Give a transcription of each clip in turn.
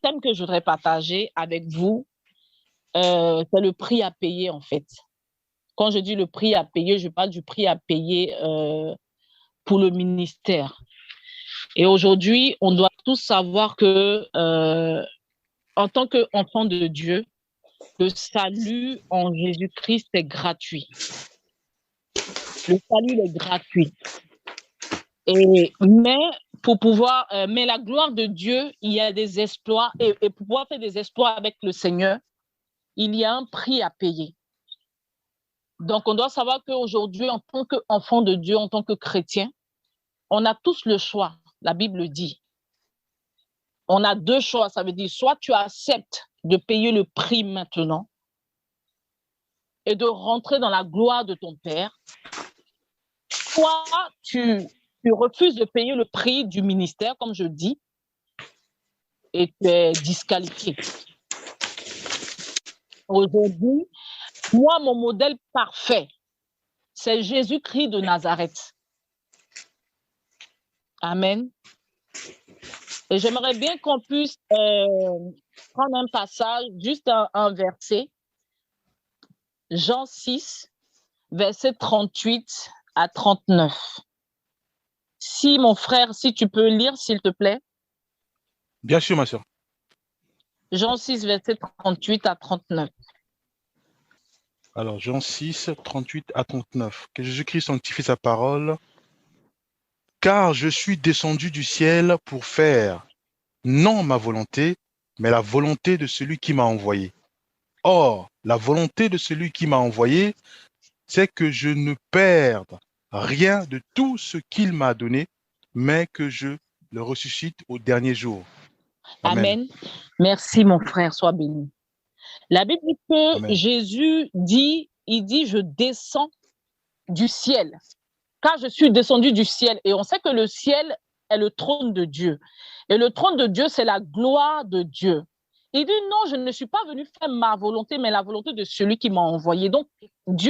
thème que je voudrais partager avec vous, c'est le prix à payer, en fait. Quand je dis le prix à payer, je parle du prix à payer pour le ministère. Et aujourd'hui, on doit tous savoir que, en tant qu'enfant de Dieu, le salut en Jésus-Christ est gratuit. Le salut est gratuit. Mais la gloire de Dieu, il y a des exploits, et pour pouvoir faire des exploits avec le Seigneur, il y a un prix à payer. Donc, on doit savoir qu'aujourd'hui, en tant qu'enfant de Dieu, en tant que chrétien, on a tous le choix, la Bible dit. On a deux choix, ça veut dire soit tu acceptes de payer le prix maintenant et de rentrer dans la gloire de ton Père, soit tu refuses de payer le prix du ministère, comme je dis, et tu es disqualifié. Aujourd'hui, moi, mon modèle parfait, c'est Jésus-Christ de Nazareth. Amen. Et j'aimerais bien qu'on puisse prendre un passage, juste un verset, Jean 6, verset 38 à 39. Si mon frère, si tu peux lire, s'il te plaît. Bien sûr, ma soeur. Jean 6, verset 38 à 39. Alors, Jean 6, 38 à 39. Que Jésus-Christ sanctifie sa parole. Car je suis descendu du ciel pour faire, non ma volonté, mais la volonté de celui qui m'a envoyé. Or, la volonté de celui qui m'a envoyé, c'est que je ne perde rien de tout ce qu'il m'a donné, mais que je le ressuscite au dernier jour. Amen. Amen. Merci, mon frère, sois béni. La Bible dit que Amen. Jésus dit, il dit, je descends du ciel. Car je suis descendu du ciel. Et on sait que le ciel est le trône de Dieu. Et le trône de Dieu, c'est la gloire de Dieu. Il dit, non, je ne suis pas venu faire ma volonté, mais la volonté de celui qui m'a envoyé. Donc,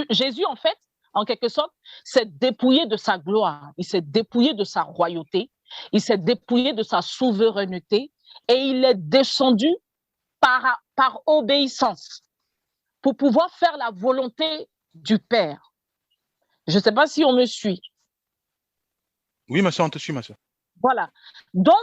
Jésus, en fait, en quelque sorte, s'est dépouillé de sa gloire. Il s'est dépouillé de sa royauté. Il s'est dépouillé de sa souveraineté. Et il est descendu par obéissance pour pouvoir faire la volonté du Père. Je ne sais pas si on me suit. Oui, ma soeur, on te suit, ma soeur. Voilà. Donc,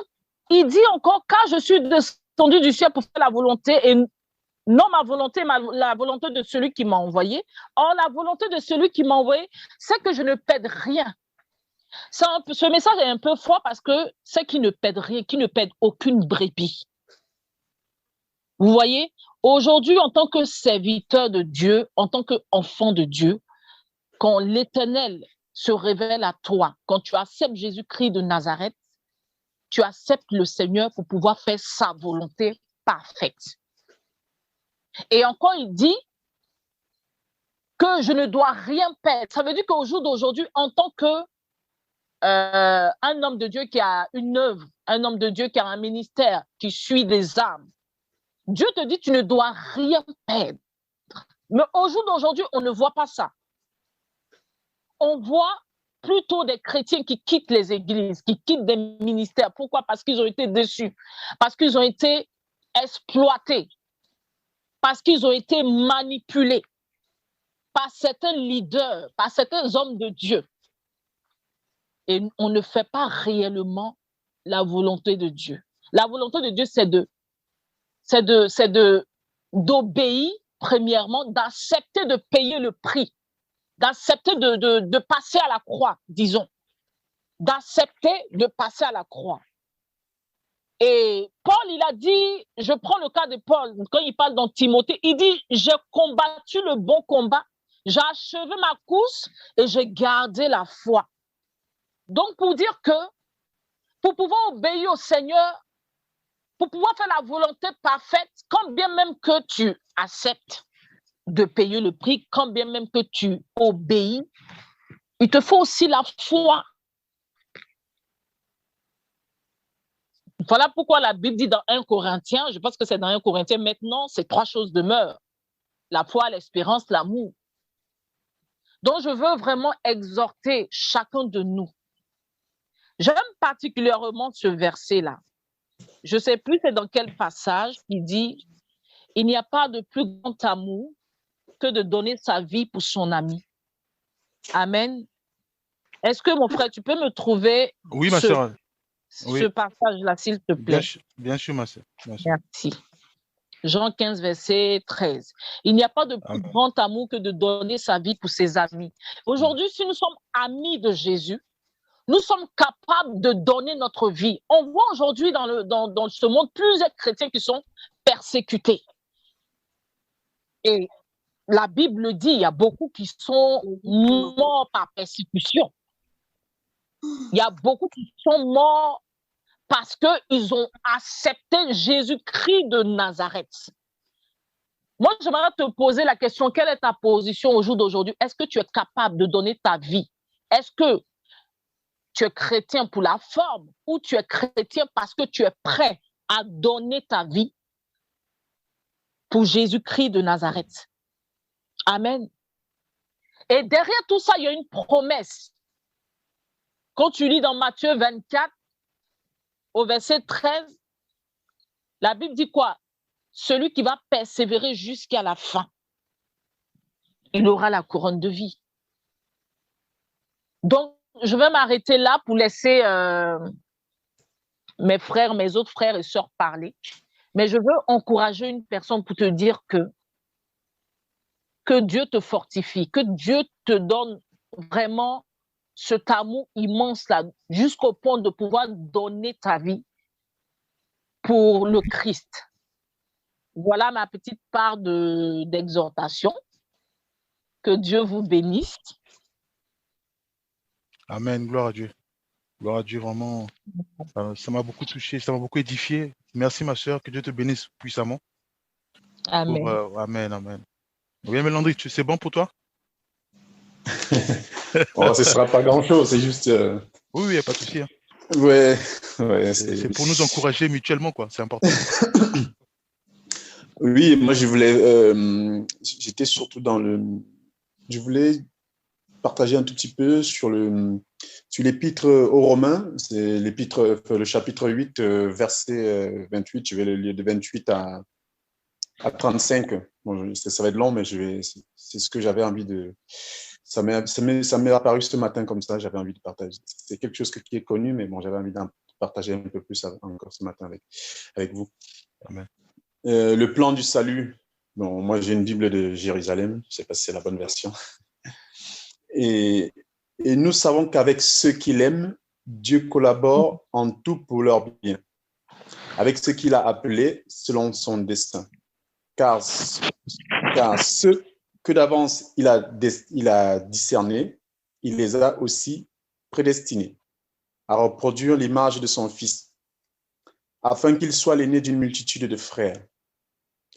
il dit encore, car je suis descendu du ciel pour faire la volonté, et non ma volonté, la volonté de celui qui m'a envoyé. Or, la volonté de celui qui m'a envoyé, c'est que je ne pède rien. Ce message est un peu fort parce que c'est qu'il ne pède rien, qu'il ne pède aucune brebis. Vous voyez, aujourd'hui, en tant que serviteur de Dieu, en tant qu'enfant de Dieu, quand l'Éternel se révèle à toi, quand tu acceptes Jésus-Christ de Nazareth, tu acceptes le Seigneur pour pouvoir faire sa volonté parfaite. Et encore, il dit que je ne dois rien perdre. Ça veut dire qu'au jour d'aujourd'hui, en tant que un homme de Dieu qui a une œuvre, un homme de Dieu qui a un ministère, qui suit des âmes, Dieu te dit tu ne dois rien perdre. Mais au jour d'aujourd'hui, on ne voit pas ça. On voit plutôt des chrétiens qui quittent les églises, qui quittent des ministères. Pourquoi? Parce qu'ils ont été déçus, parce qu'ils ont été exploités, parce qu'ils ont été manipulés par certains leaders, par certains hommes de Dieu. Et on ne fait pas réellement la volonté de Dieu. La volonté de Dieu, c'est d'obéir, premièrement, d'accepter de payer le prix, d'accepter de passer à la croix, disons, d'accepter de passer à la croix. Et Paul, il a dit, je prends le cas de Paul, quand il parle dans Timothée, il dit, j'ai combattu le bon combat, j'ai achevé ma course et j'ai gardé la foi. Donc, pour dire que pour pouvoir obéir au Seigneur, pour pouvoir faire la volonté parfaite, quand bien même que tu acceptes de payer le prix, quand bien même que tu obéis, il te faut aussi la foi. Voilà pourquoi la Bible dit dans 1 Corinthiens, je pense que c'est dans 1 Corinthiens, maintenant, ces trois choses demeurent. La foi, l'espérance, l'amour. Donc, je veux vraiment exhorter chacun de nous. J'aime particulièrement ce verset-là. Je ne sais plus c'est dans quel passage qui dit « Il n'y a pas de plus grand amour que de donner sa vie pour son ami. » Amen. Est-ce que, mon frère, tu peux me trouver Oui, ma sœur. ce Oui, passage-là, s'il te plaît? bien sûr, ma sœur. Merci. Jean 15, verset 13. Il n'y a pas de plus grand amour que de donner sa vie pour ses amis. Aujourd'hui, si nous sommes amis de Jésus, nous sommes capables de donner notre vie. On voit aujourd'hui dans ce monde plusieurs chrétiens qui sont persécutés. Et la Bible dit, il y a beaucoup qui sont morts par persécution. Il y a beaucoup qui sont morts parce qu'ils ont accepté Jésus-Christ de Nazareth. Moi, j'aimerais te poser la question, quelle est ta position au jour d'aujourd'hui? Est-ce que tu es capable de donner ta vie? Est-ce que tu es chrétien pour la forme ou tu es chrétien parce que tu es prêt à donner ta vie pour Jésus-Christ de Nazareth? Amen. Et derrière tout ça, il y a une promesse. Quand tu lis dans Matthieu 24, au verset 13, la Bible dit quoi? Celui qui va persévérer jusqu'à la fin, il aura la couronne de vie. Donc, je vais m'arrêter là pour laisser mes frères, mes autres frères et sœurs parler. Mais je veux encourager une personne pour te dire que Dieu te fortifie, que Dieu te donne vraiment cet amour immense-là, jusqu'au point de pouvoir donner ta vie pour le Christ. Voilà ma petite part d'exhortation. Que Dieu vous bénisse. Amen, gloire à Dieu. Gloire à Dieu, vraiment. Ça m'a beaucoup touché, ça m'a beaucoup édifié. Merci, ma sœur, que Dieu te bénisse puissamment. Amen. Amen, amen. Oui, Mélandry, c'est bon pour toi? Oh, ce ne sera pas grand-chose, c'est juste... Oui, il n'y a pas de souci. Hein. Ouais, c'est pour nous encourager mutuellement, quoi. C'est important. Oui, moi, je voulais... j'étais surtout dans le... Je voulais partager un tout petit peu sur l'épître aux Romains. C'est l'épître, le chapitre 8, verset 28. Je vais le lire de 28 à 35. Bon, ça va être long, mais c'est ce que j'avais envie de... Ça m'est apparu ce matin comme ça, j'avais envie de partager. C'est quelque chose qui est connu, mais bon, j'avais envie d'en partager un peu plus encore ce matin avec vous. Amen. Le plan du salut. Bon, moi, j'ai une Bible de Jérusalem. Je ne sais pas si c'est la bonne version. Et nous savons qu'avec ceux qu'il aime, Dieu collabore en tout pour leur bien. Avec ceux qu'il a appelés selon son destin. Car ceux que d'avance il a discernés, il les a aussi prédestinés à reproduire l'image de son Fils, afin qu'il soit l'aîné d'une multitude de frères.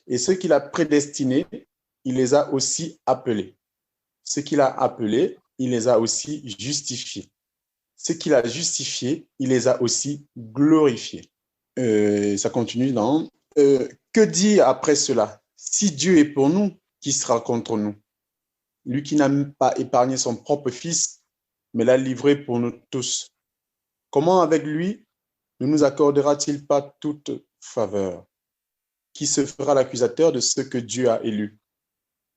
Et ceux qu'il a prédestinés, il les a aussi appelés. Ceux qu'il a appelés, il les a aussi justifiés. Ceux qu'il a justifiés, il les a aussi glorifiés. Ça continue dans... que dire après cela? Si Dieu est pour nous, qui sera contre nous? Lui qui n'a même pas épargné son propre Fils, mais l'a livré pour nous tous. Comment avec lui ne nous accordera-t-il pas toute faveur? Qui se fera l'accusateur de ceux que Dieu a élus?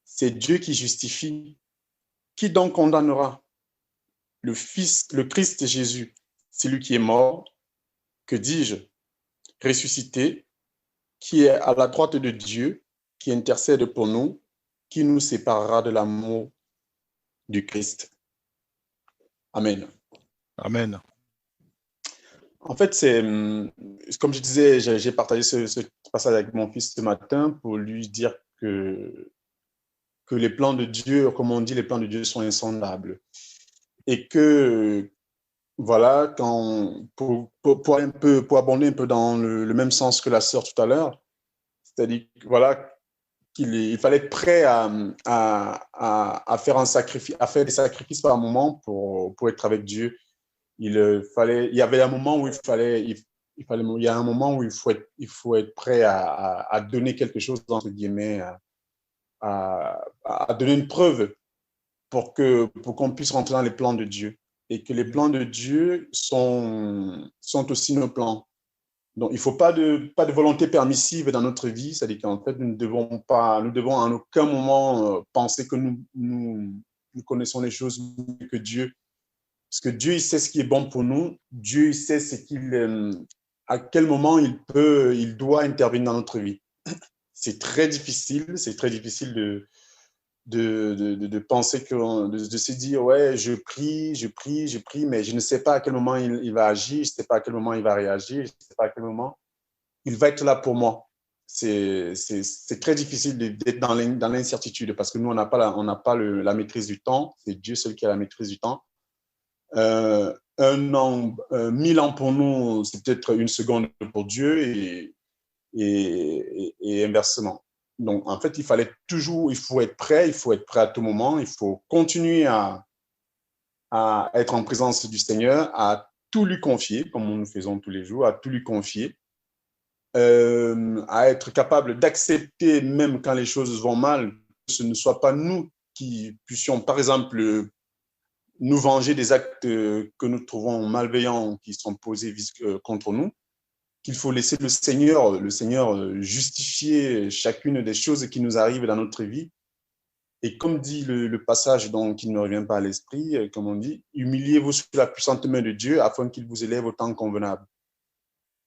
C'est Dieu qui justifie. Qui donc condamnera? Le Christ Jésus, c'est lui qui est mort, que dis-je, ressuscité, qui est à la droite de Dieu, qui intercède pour nous, qui nous séparera de l'amour du Christ. Amen. Amen. En fait, c'est comme je disais, j'ai partagé ce passage avec mon fils ce matin pour lui dire que les plans de Dieu, comme on dit, les plans de Dieu sont insondables. Et que, voilà, pour abonder un peu dans le même sens que la sœur tout à l'heure, c'est-à-dire, voilà, il fallait être prêt à faire des sacrifices par moment pour être avec Dieu. Il y avait un moment où il y a un moment où il faut être prêt à donner quelque chose, entre guillemets, à donner une preuve pour qu'on puisse rentrer dans les plans de Dieu. Et que les plans de Dieu sont aussi nos plans. Donc, il ne faut pas de volonté permissive dans notre vie. C'est-à-dire qu'en fait, nous ne devons en aucun moment penser que nous connaissons les choses mieux que Dieu. Parce que Dieu, il sait ce qui est bon pour nous. Dieu, il sait à quel moment il doit intervenir dans notre vie. C'est très difficile de penser de se dire, ouais, je prie, mais je ne sais pas à quel moment il va agir, je ne sais pas à quel moment il va réagir, je ne sais pas à quel moment il va être là pour moi. C'est très difficile d'être dans l'incertitude parce que nous, on n'a pas la maîtrise du temps. C'est Dieu seul qui a la maîtrise du temps. Un an, 1000 ans pour nous, c'est peut-être une seconde pour Dieu et inversement. Donc, en fait, il faut être prêt à tout moment, il faut continuer à être en présence du Seigneur, à tout lui confier, comme nous faisons tous les jours, à tout lui confier, à être capable d'accepter même quand les choses vont mal, que ce ne soit pas nous qui puissions, par exemple, nous venger des actes que nous trouvons malveillants qui sont posés contre nous, qu'il faut laisser le Seigneur justifier chacune des choses qui nous arrivent dans notre vie. Et comme dit le passage qui ne me revient pas à l'esprit, comme on dit, humiliez-vous sous la puissante main de Dieu afin qu'il vous élève au temps convenable.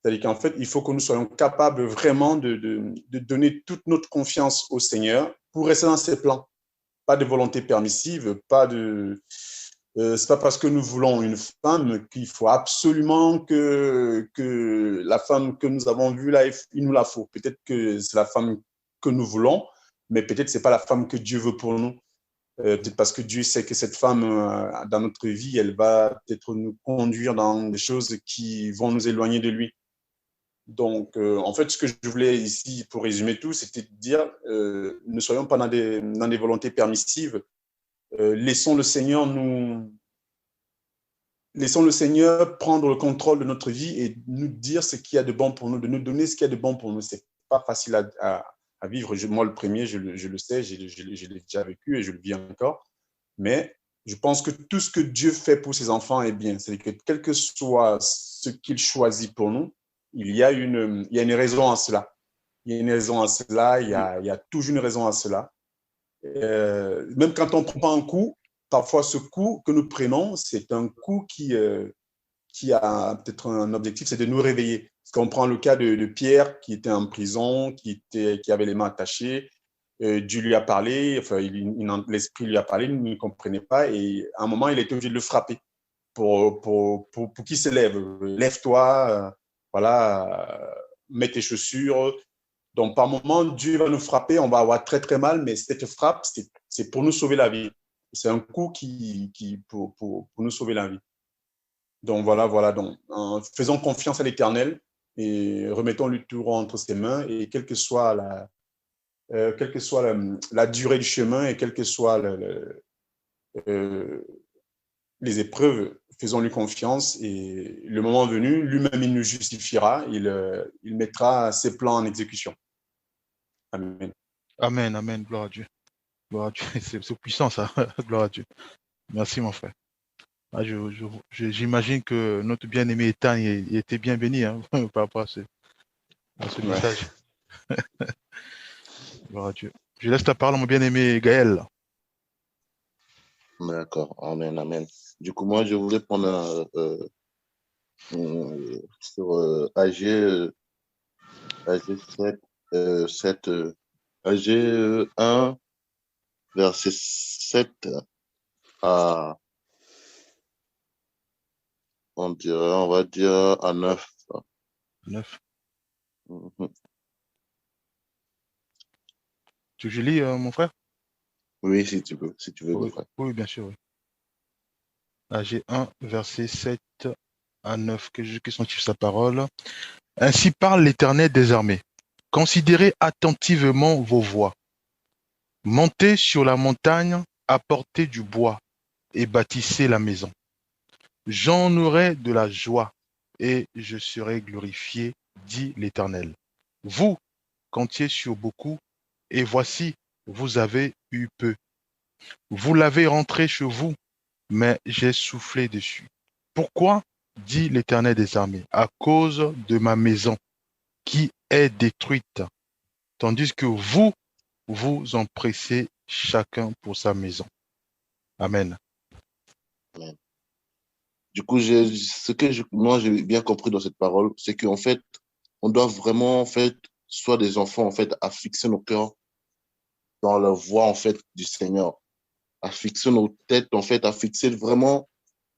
C'est-à-dire qu'en fait, il faut que nous soyons capables vraiment de donner toute notre confiance au Seigneur pour rester dans ses plans. Pas de volonté permissive, c'est pas parce que nous voulons une femme qu'il faut absolument que la femme que nous avons vue là, il nous la faut. Peut-être que c'est la femme que nous voulons, mais peut-être c'est pas la femme que Dieu veut pour nous. Peut-être parce que Dieu sait que cette femme, dans notre vie, elle va peut-être nous conduire dans des choses qui vont nous éloigner de lui. Donc, en fait, ce que je voulais ici, pour résumer tout, c'était de dire, ne soyons pas dans des volontés permissives. Laissons le Seigneur prendre le contrôle de notre vie et nous dire ce qu'il y a de bon pour nous, de nous donner ce qu'il y a de bon pour nous. C'est pas facile à vivre. Moi, le premier, je le sais, je l'ai déjà vécu et je le vis encore. Mais je pense que tout ce que Dieu fait pour ses enfants est bien. C'est que quel que soit ce qu'il choisit pour nous, il y a une raison à cela. Il y a une raison à cela, il y a toujours une raison à cela. Même quand on ne prend pas un coup, parfois ce coup que nous prenons, c'est un coup qui a peut-être un objectif, c'est de nous réveiller. Parce qu'on prend le cas de Pierre qui était en prison, qui avait les mains attachées. Dieu lui a parlé, enfin, l'esprit lui a parlé, il ne comprenait pas. Et à un moment, il était obligé de le frapper pour qu'il se lève. Lève-toi, voilà, mets tes chaussures. Donc, par moment, Dieu va nous frapper, on va avoir très, très mal, mais cette frappe, c'est pour nous sauver la vie. C'est un coup pour nous sauver la vie. Donc, voilà. Donc, faisons confiance à l'Éternel et remettons-lui tout entre ses mains. Et quelle que soit la durée du chemin et quelles que soient les épreuves, faisons-lui confiance. Et le moment venu, lui-même, il nous justifiera. Il mettra ses plans en exécution. Amen. Amen, amen, gloire à Dieu. Gloire à Dieu. C'est puissant ça, gloire à Dieu. Merci mon frère. J'imagine que notre bien-aimé Ethan il était bien béni par rapport à ce message. Gloire à Dieu. Je laisse la parole à mon bien-aimé Gaël. D'accord, amen, amen. Du coup, moi, je voulais prendre sur AG 1, verset 7 à, on va dire à 9. 9. Mhm. Tu veux que je lis, mon frère? Oui, si tu veux, Oui, mon frère. oui, bien sûr. Oui. AG 1, verset 7 à 9, que Jésus sanctifie sa parole. Ainsi parle l'Éternel des armées. Considérez attentivement vos voies. Montez sur la montagne, apportez du bois et bâtissez la maison. J'en aurai de la joie et je serai glorifié, dit l'Éternel. Vous comptiez sur beaucoup et voici, vous avez eu peu. Vous l'avez rentré chez vous, mais j'ai soufflé dessus. Pourquoi dit l'Éternel des armées, à cause de ma maison qui est détruite, tandis que vous, vous en pressez chacun pour sa maison. Amen. Du coup, moi, j'ai bien compris dans cette parole, c'est qu'en fait, on doit vraiment, en fait, soit des enfants, en fait, à fixer nos cœurs dans la voie, en fait, du Seigneur, à fixer nos têtes, en fait, à fixer vraiment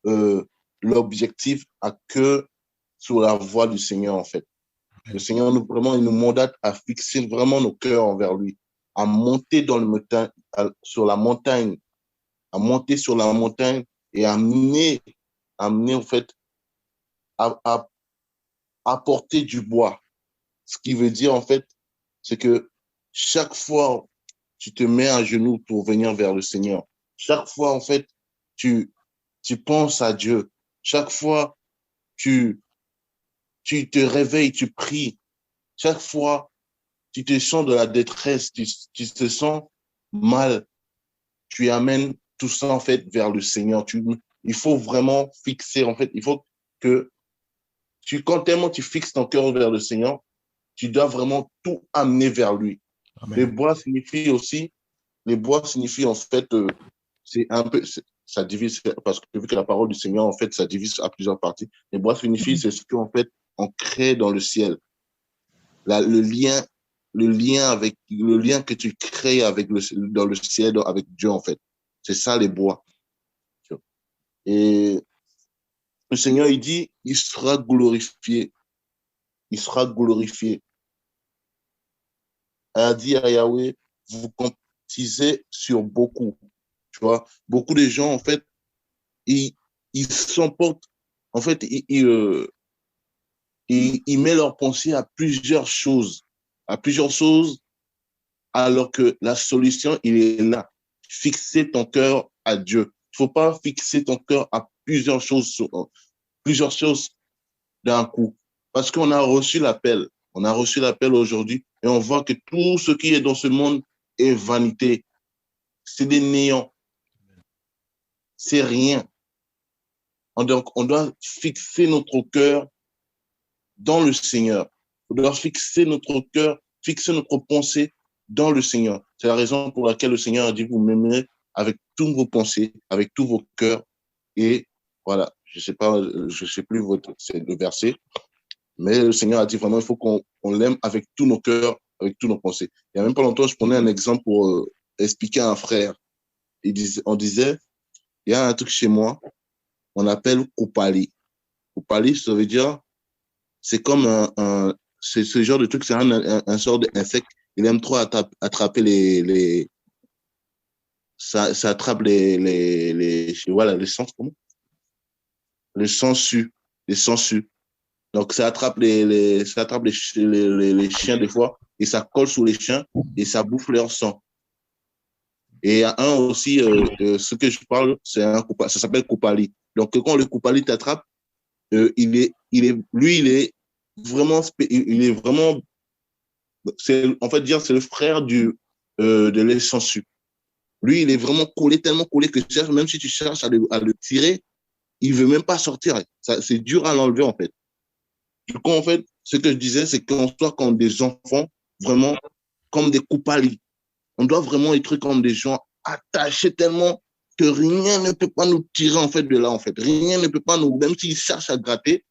euh, l'objectif à que sur la voie du Seigneur, en fait. Le Seigneur, vraiment, il nous mandate à fixer vraiment nos cœurs envers lui, à monter dans le montagne, sur la montagne, à monter sur la montagne et amener en fait, à apporter du bois. Ce qui veut dire, en fait, c'est que chaque fois tu te mets à genoux pour venir vers le Seigneur, chaque fois, en fait, tu penses à Dieu, chaque fois tu, tu te réveilles, tu pries, chaque fois tu te sens de la détresse, tu te sens mal, tu amènes tout ça, en fait, vers le Seigneur. Il faut vraiment fixer, en fait, il faut que quand tellement tu fixes ton cœur vers le Seigneur, tu dois vraiment tout amener vers lui. Amen. Les bois signifient en fait, c'est un peu, ça divise, parce que vu que la parole du Seigneur, en fait, ça divise à plusieurs parties. Les bois signifient, c'est ce qu'en fait, on crée dans le ciel. Le lien que tu crées dans le ciel, avec Dieu, en fait. C'est ça, les bois. Et le Seigneur, il dit, il sera glorifié. Il sera glorifié. Elle a dit à Yahweh, vous comptisez sur beaucoup. Tu vois, beaucoup de gens, en fait, ils s'emportent, en fait, ils mettent leur pensée à plusieurs choses, alors que la solution, il est là. Fixer ton cœur à Dieu. Il ne faut pas fixer ton cœur à plusieurs choses d'un coup. Parce qu'on a reçu l'appel. On a reçu l'appel aujourd'hui et on voit que tout ce qui est dans ce monde est vanité. C'est des néants. C'est rien. Donc, on doit fixer notre cœur dans le Seigneur. On doit fixer notre cœur, fixer notre pensée dans le Seigneur. C'est la raison pour laquelle le Seigneur a dit, vous m'aimerez avec toutes vos pensées, avec tous vos cœurs. Et voilà, je sais pas, je sais plus c'est le verset, mais le Seigneur a dit vraiment, il faut qu'on l'aime avec tous nos cœurs, avec tous nos pensées. Il y a même pas longtemps, je prenais un exemple pour expliquer à un frère. On disait, il y a un truc chez moi, on appelle Kupali. Kupali, ça veut dire, c'est comme c'est ce genre de truc, c'est un sort d'insecte. Il aime trop attraper ça attrape voilà, les sens, comment? Les sangsues. Donc, ça attrape les chiens des fois et ça colle sur les chiens et ça bouffe leur sang. Et il y a un aussi, ce que je parle, ça s'appelle Kupali. Donc, quand le Kupali t'attrape, lui, il est vraiment, en fait, c'est le frère de l'essentiel. Lui, il est vraiment collé, tellement collé que même si tu cherches à le tirer, il veut même pas sortir. C'est dur à l'enlever, en fait. Du coup, en fait, ce que je disais, c'est qu'on soit comme des enfants, vraiment comme des Kupali. On doit vraiment être comme des gens attachés tellement que rien ne peut pas nous tirer, en fait, de là, en fait. Rien ne peut pas nous, même s'ils cherchent à gratter,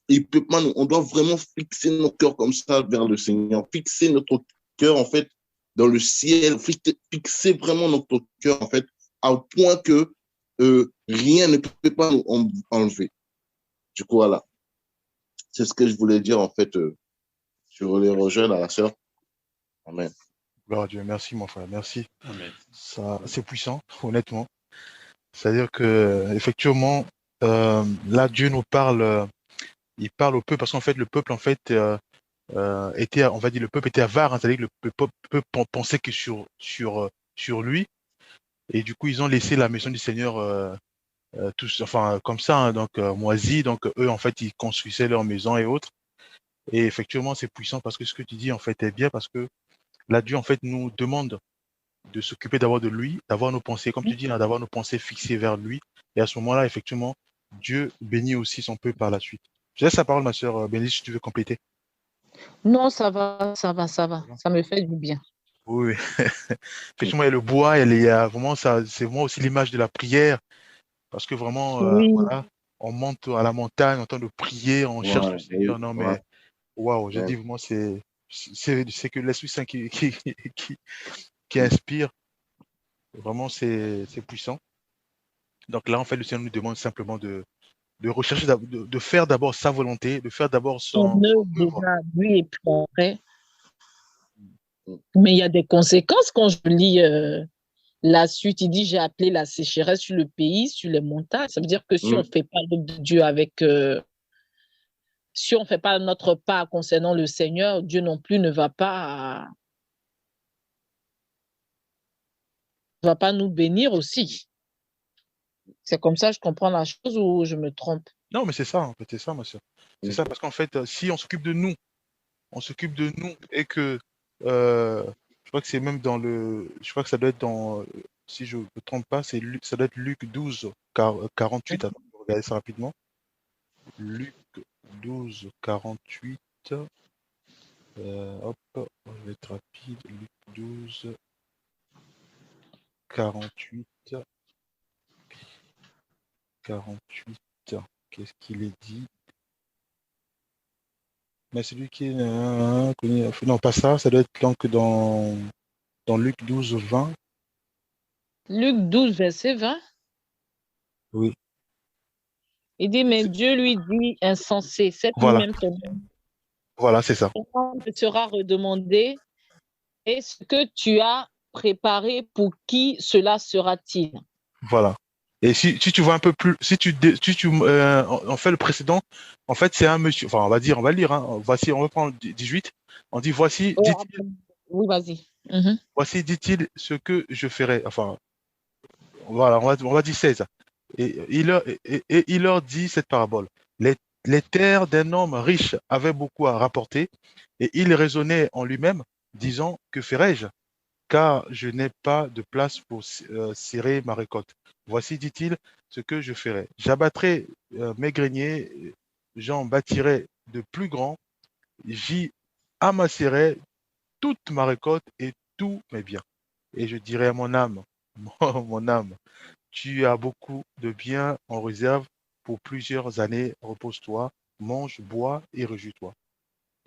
il peut pas nous, on doit vraiment fixer nos cœurs comme ça vers le Seigneur, fixer notre cœur, en fait, dans le ciel, fixer vraiment notre cœur, en fait, au point que rien ne peut pas nous enlever. Du coup, voilà. C'est ce que je voulais dire, en fait, sur les rejoindre à la sœur. Amen. Gloire à Dieu. Merci, mon frère. Merci. Amen. Ça, c'est puissant, honnêtement. C'est-à-dire que, effectivement, là, Dieu nous parle, il parle au peuple, parce qu'en fait, le peuple, en fait, était, on va dire, le peuple était avare, hein, c'est-à-dire que le peuple pensait que sur lui, et du coup, ils ont laissé la maison du Seigneur, tous, enfin, comme ça, hein, donc, moisie, donc, eux, en fait, ils construisaient leur maison et autres, et effectivement, c'est puissant, parce que ce que tu dis, en fait, est bien, parce que là, Dieu, en fait, nous demande de s'occuper d'abord de lui, d'avoir nos pensées, comme tu dis, hein, d'avoir nos pensées fixées vers lui, et à ce moment-là, effectivement, Dieu bénit aussi son peuple par la suite. Je laisse la parole, ma sœur Bénédicte, si tu veux compléter. Non, ça va, ça va, ça va. Ça me fait du bien. Oui, effectivement, il y a le bois, il y a vraiment ça, c'est vraiment aussi l'image de la prière, parce que vraiment, Oui, voilà, on monte à la montagne en train de prier, on cherche le Ouais, Seigneur. oui, Non, ouais, mais waouh, je ouais. dis vraiment, c'est que l'Esprit Saint qui inspire. Vraiment, c'est puissant. Donc là, en fait, le Seigneur nous demande simplement de rechercher, de faire d'abord sa volonté, de faire d'abord son son œuvre œuvre. déjà, lui, et puis après. Mm. Mais il y a des conséquences quand je lis la suite. Il dit, j'ai appelé la sécheresse sur le pays, sur les montagnes. Ça veut dire que si on ne Mm. fait pas l'œuvre de Dieu si on ne fait pas notre part concernant le Seigneur, Dieu non plus ne va pas nous bénir aussi. C'est comme ça que je comprends la chose ou je me trompe? Non, mais c'est ça, en fait, c'est ça, ma soeur. C'est Mm. ça, parce qu'en fait, si on s'occupe de nous et que, euh, je crois que c'est même dans je crois que ça doit être si je ne me trompe pas, ça doit être Luc 12, 48. Attends, je vais regarder ça rapidement. Luc 12, 48. Hop, je vais être rapide. Luc 12, 48. 48. Qu'est-ce qu'il est dit? Mais celui qui est. Non, pas ça. Ça doit être donc dans Luc 12, 20. Luc 12, verset 20. Oui. Il dit, mais Dieu lui dit, insensé, cette nuit Voilà. même ton Voilà, c'est ça. âme te sera redemandé. Et ce que tu as préparé, pour qui cela sera-t-il? Voilà. Et si tu vois un peu plus, on fait le précédent, en fait, c'est un monsieur, enfin, on va lire, hein. Voici, on reprend le 18. On dit, Oui, vas-y. Mhm. voici, dit-il, ce que je ferai. Enfin, voilà, on va dire 16. Et il leur dit cette parabole. Les terres d'un homme riche avaient beaucoup à rapporter, et il raisonnait en lui-même, disant, que ferai-je? Car je n'ai pas de place pour serrer ma récolte. Voici, dit-il, ce que je ferai. J'abattrai mes greniers, j'en bâtirai de plus grands, j'y amasserai toute ma récolte et tous mes biens. Et je dirai à mon âme, mon âme, tu as beaucoup de biens en réserve pour plusieurs années, repose-toi, mange, bois et réjouis-toi.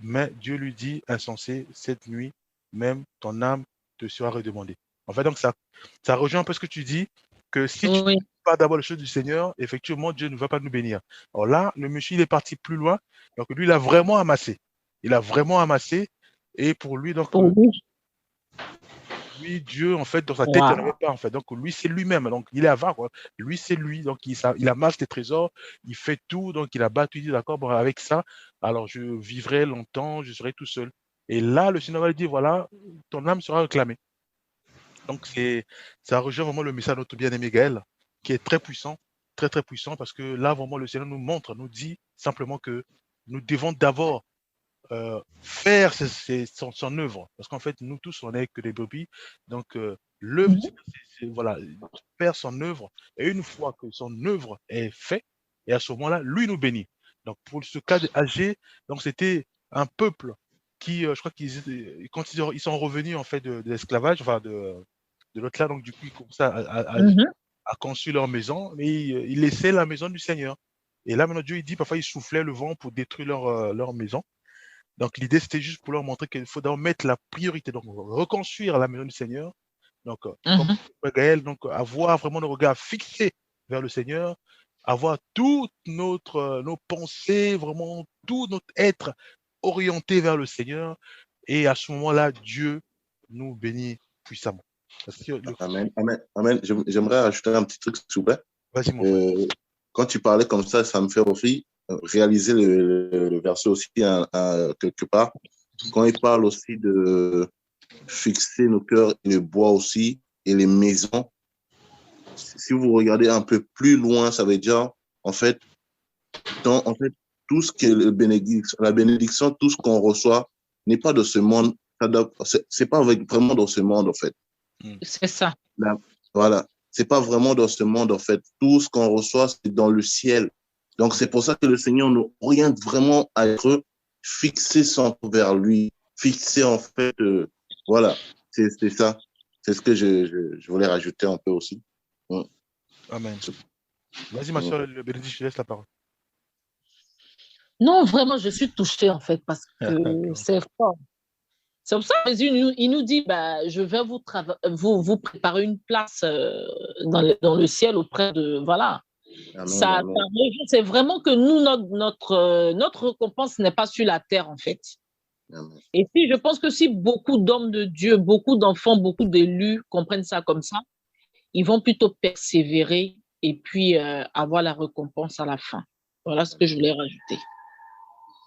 Mais Dieu lui dit, insensé, cette nuit, même ton âme te sera redemandée. En fait, donc ça rejoint un peu ce que tu dis, que si tu ne Oui. fais pas d'abord les choses du Seigneur, effectivement, Dieu ne va pas nous bénir. Alors là, le monsieur, il est parti plus loin. Donc lui, il a vraiment amassé. Il a vraiment amassé. Et pour lui, donc, Pour lui. lui, Dieu, en fait, dans sa tête, il n'y en avait Wow. pas, en fait. Donc, lui, c'est lui-même. Donc, il est avare, quoi. Lui, c'est lui. Donc, il amasse des trésors, il fait tout. Donc, il a battu, il dit, d'accord, bon, avec ça, alors je vivrai longtemps, je serai tout seul. Et là, le Seigneur va lui dire, voilà, ton âme sera réclamée. Donc, ça rejoint vraiment le message de notre bien-aimé Gaël, qui est très puissant, très, très puissant, parce que là, vraiment, le Seigneur nous montre, nous dit simplement que nous devons d'abord faire son œuvre. Parce qu'en fait, nous tous, on n'est que des brebis. Donc, l'œuvre, Mhm. voilà, faire son œuvre. Et une fois que son œuvre est faite, et à ce moment-là, lui nous bénit. Donc, pour ce cas d'Agé, donc c'était un peuple qui, je crois quand ils sont revenus en fait de l'esclavage, enfin de l'autre là, donc du coup, ils commençaient Mhm. à construire leur maison, mais ils laissaient la maison du Seigneur. Et là, maintenant, Dieu, il dit, parfois, il soufflait le vent pour détruire leur maison. Donc l'idée, c'était juste pour leur montrer qu'il faut d'abord mettre la priorité, donc reconstruire la maison du Seigneur. Donc, comme Mhm. Gaël, donc avoir vraiment le regard fixé vers le Seigneur, avoir toutes nos pensées, vraiment tout notre être orienté vers le Seigneur. Et à ce moment-là, Dieu nous bénit puissamment. Parce que Amen. Amen. Amen. J'aimerais rajouter un petit truc, s'il vous plaît. Vas-y, mon frère. Euh, Quand tu parlais comme ça me fait aussi réaliser le verset aussi quelque part. Quand il parle aussi de fixer nos cœurs et le bois aussi et les maisons, si vous regardez un peu plus loin, ça veut dire, en fait, en fait tout ce qui est la bénédiction, tout ce qu'on reçoit n'est pas de ce monde. C'est pas vraiment dans ce monde, en fait. C'est ça. Là, voilà. c'est pas vraiment dans ce monde, en fait. Tout ce qu'on reçoit, c'est dans le ciel. Donc, c'est pour ça que le Seigneur nous oriente vraiment à être fixé vers lui, fixé, en fait, voilà, c'est ça. C'est ce que je voulais rajouter un peu aussi. Amen. Vas-y, ma soeur, le Bénédicte, je te laisse la parole. Non, vraiment, je suis touchée, en fait, parce que c'est fort. C'est pour ça que Jésus, il nous dit, bah, je vais vous préparer une place dans le ciel auprès de... Voilà. Amen, amen. C'est vraiment que nous, notre récompense n'est pas sur la terre, en fait. Amen. Et puis, je pense que si beaucoup d'hommes de Dieu, beaucoup d'enfants, beaucoup d'élus comprennent ça comme ça, ils vont plutôt persévérer et puis avoir la récompense à la fin. Voilà ce que je voulais rajouter.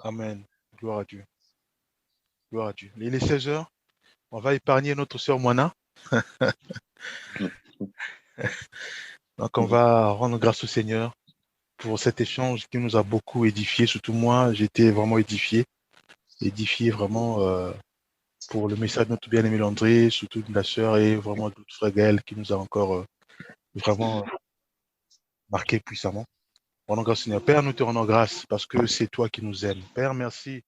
Amen. Gloire à Dieu. Gloire à Dieu. Il est 16 heures. On va épargner notre sœur Moana. Donc, on va rendre grâce au Seigneur pour cet échange qui nous a beaucoup édifié. Surtout moi, j'étais vraiment édifié vraiment pour le message de notre bien-aimé Landré, surtout de la sœur et vraiment de notre frère Gaël qui nous a encore vraiment marqué puissamment. Rendons grâce au Seigneur. Père, nous te rendons grâce parce que c'est toi qui nous aimes. Père, merci